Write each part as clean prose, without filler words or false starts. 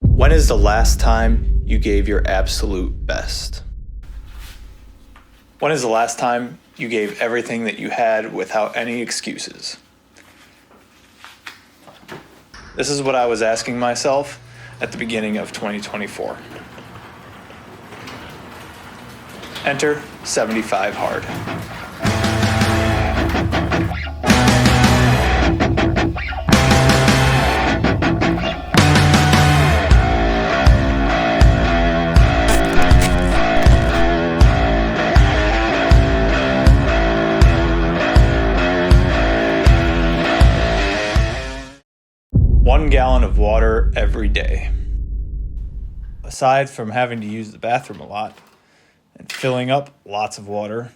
When is the last time you gave your absolute best? When is the last time you gave everything that you had without any excuses? This is what I was asking myself at the beginning of 2024. Enter 75 hard. One gallon of water every day. Aside from having to use the bathroom a lot and filling up lots of water,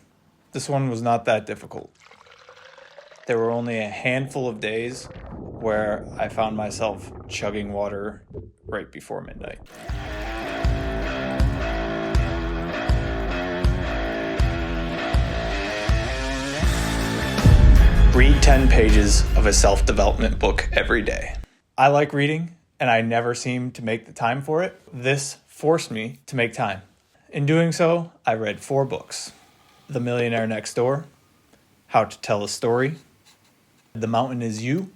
this one was not that difficult. There were only a handful of days where I found myself chugging water right before midnight. Read 10 pages of a self-development book every day. I like reading, and I never seem to make the time for it. This forced me to make time. In doing so, I read 4 books: The Millionaire Next Door, How to Tell a Story, The Mountain Is You,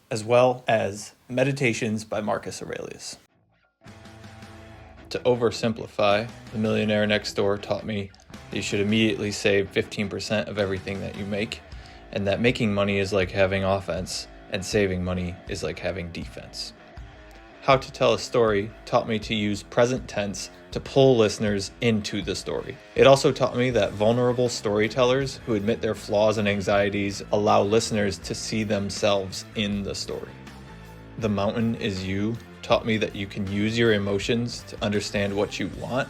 as well as Meditations by Marcus Aurelius. To oversimplify, The Millionaire Next Door taught me that you should immediately save 15% of everything that you make, and that making money is like having offense, and saving money is like having defense. How to Tell a Story taught me to use present tense to pull listeners into the story. It also taught me that vulnerable storytellers who admit their flaws and anxieties allow listeners to see themselves in the story. The Mountain Is You taught me that you can use your emotions to understand what you want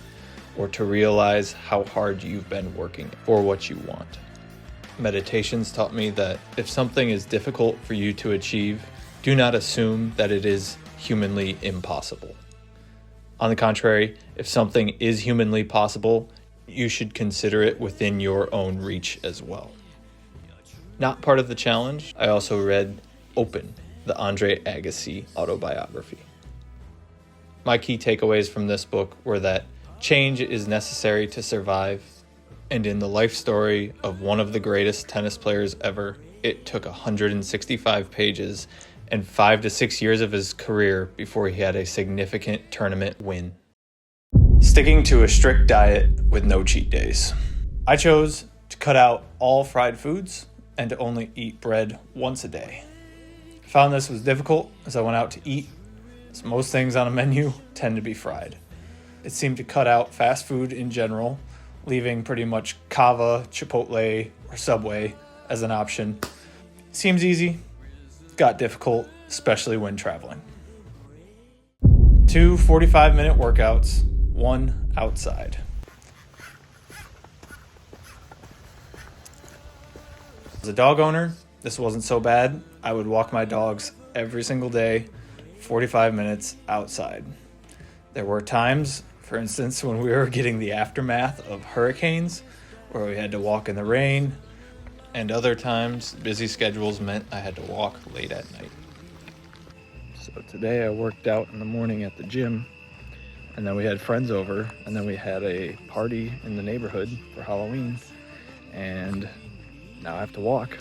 or to realize how hard you've been working for what you want. Meditations taught me that if something is difficult for you to achieve, do not assume that it is humanly impossible. On the contrary, if something is humanly possible, you should consider it within your own reach as well. Not part of the challenge, I also read Open, the Andre Agassi autobiography. My key takeaways from this book were that change is necessary to survive, and in the life story of one of the greatest tennis players ever, it took 165 pages and 5 to 6 years of his career before he had a significant tournament win. Sticking to a strict diet with no cheat days. I chose to cut out all fried foods and to only eat bread once a day. I found this was difficult as I went out to eat, as most things on a menu tend to be fried. It seemed to cut out fast food in general, leaving pretty much Cava, Chipotle, or Subway as an option. Seems easy, got difficult, especially when traveling. 2 45-minute workouts, 1 outside. As a dog owner, this wasn't so bad. I would walk my dogs every single day, 45 minutes outside. There were times, for instance, when we were getting the aftermath of hurricanes, where we had to walk in the rain, and other times, busy schedules meant I had to walk late at night. So today I worked out in the morning at the gym, and then we had friends over, and then we had a party in the neighborhood for Halloween, and now I have to walk,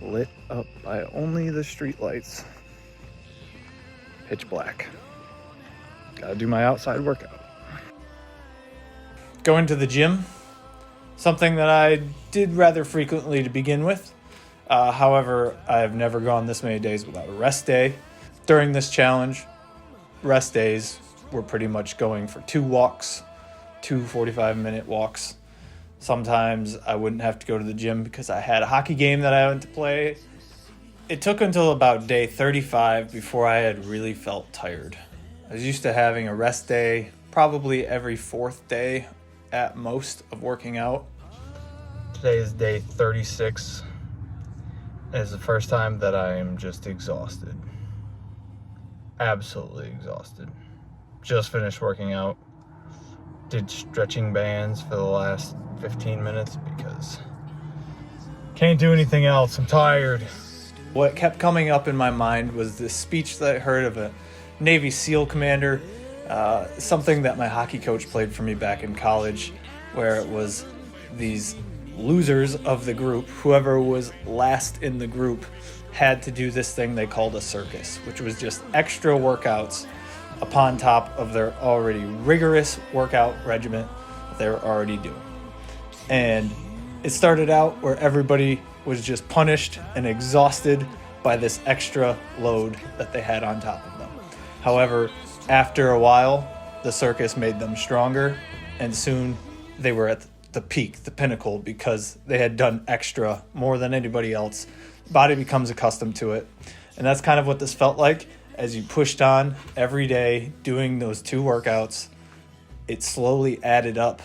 lit up by only the street lights. Pitch black. Gotta do my outside workout. Going to the gym, something that I did rather frequently to begin with. However, I have never gone this many days without a rest day. During this challenge, rest days were pretty much going for 2 walks, 2 45-minute walks. Sometimes I wouldn't have to go to the gym because I had a hockey game that I went to play. It took until about day 35 before I had really felt tired. I was used to having a rest day probably every 4th day at most of working out. Today is day 36. It's the first time that I am just exhausted. Absolutely exhausted. Just finished working out. Did stretching bands for the last 15 minutes because can't do anything else. I'm tired. What kept coming up in my mind was this speech that I heard of a Navy SEAL commander, something that my hockey coach played for me back in college, where it was these losers of the group, whoever was last in the group, had to do this thing they called a circus, which was just extra workouts upon top of their already rigorous workout regimen that they were already doing. And it started out where everybody was just punished and exhausted by this extra load that they had on top of them. However, after a while, the circus made them stronger, and soon they were at the peak, the pinnacle, because they had done extra more than anybody else. Body becomes accustomed to it. And that's kind of what this felt like as you pushed on every day doing those 2 workouts. It slowly added up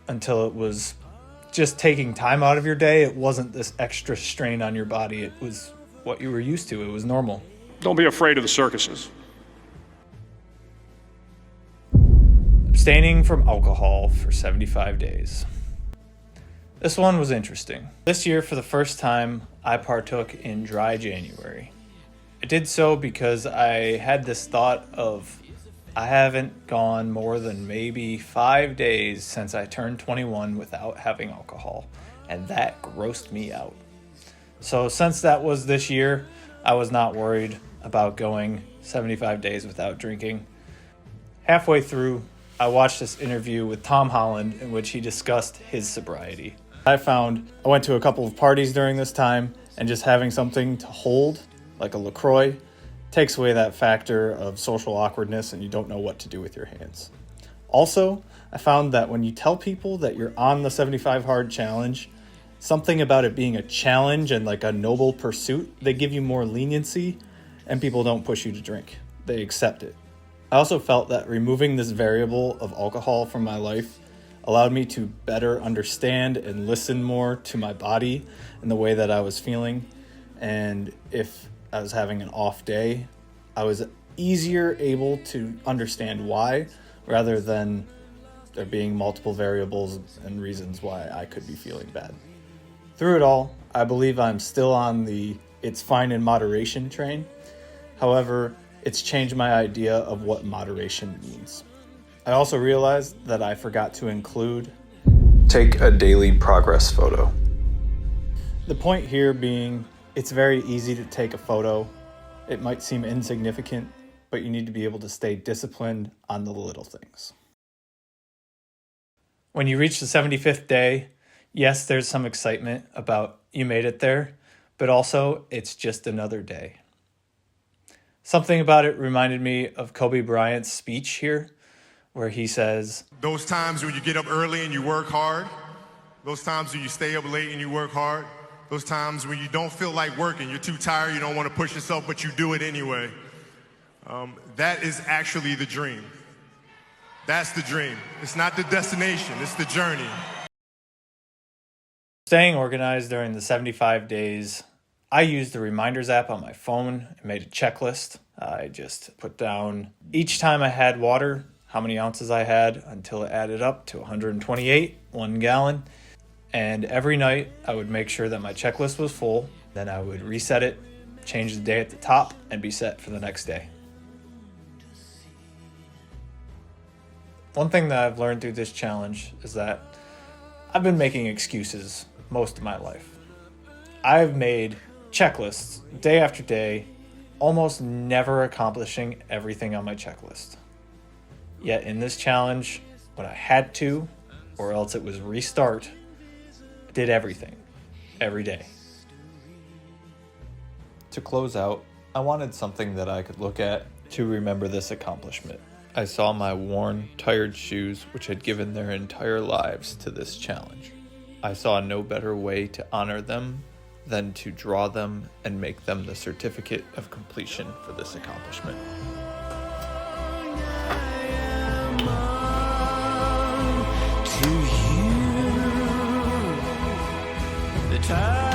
until it was just taking time out of your day. It wasn't this extra strain on your body. It was what you were used to. It was normal. Don't be afraid of the circuses. Abstaining from alcohol for 75 days. This one was interesting. This year, for the first time, I partook in dry January. I did so because I had this thought of, I haven't gone more than maybe 5 days since I turned 21 without having alcohol, and that grossed me out. So since that was this year, I was not worried about going 75 days without drinking. Halfway through, I watched this interview with Tom Holland in which he discussed his sobriety. I went to a couple of parties during this time, and just having something to hold, like a LaCroix, takes away that factor of social awkwardness and you don't know what to do with your hands. Also, I found that when you tell people that you're on the 75 Hard Challenge, something about it being a challenge and like a noble pursuit, they give you more leniency and people don't push you to drink. They accept it. I also felt that removing this variable of alcohol from my life allowed me to better understand and listen more to my body and the way that I was feeling. And if I was having an off day, I was easier able to understand why, rather than there being multiple variables and reasons why I could be feeling bad. Through it all, I believe I'm still on the it's fine in moderation train. However, it's changed my idea of what moderation means. I also realized that I forgot to include take a daily progress photo. The point here being, it's very easy to take a photo. It might seem insignificant, but you need to be able to stay disciplined on the little things. When you reach the 75th day, yes, there's some excitement about you made it there, but also it's just another day. Something about it reminded me of Kobe Bryant's speech here, where he says, those times when you get up early and you work hard, those times when you stay up late and you work hard, those times when you don't feel like working, you're too tired, you don't want to push yourself, but you do it anyway. That is actually the dream. That's the dream. It's not the destination, it's the journey. Staying organized during the 75 days, I used the reminders app on my phone and made a checklist. I just put down each time I had water, how many ounces I had, until it added up to 128, 1 gallon. And every night I would make sure that my checklist was full. Then I would reset it, change the day at the top, and be set for the next day. One thing that I've learned through this challenge is that I've been making excuses most of my life. I've made checklists day after day, almost never accomplishing everything on my checklist. Yet in this challenge, when I had to, or else it was restart, I did everything, every day. To close out, I wanted something that I could look at to remember this accomplishment. I saw my worn, tired shoes, which had given their entire lives to this challenge. I saw no better way to honor them than to draw them and make them the certificate of completion for this accomplishment. To you, the time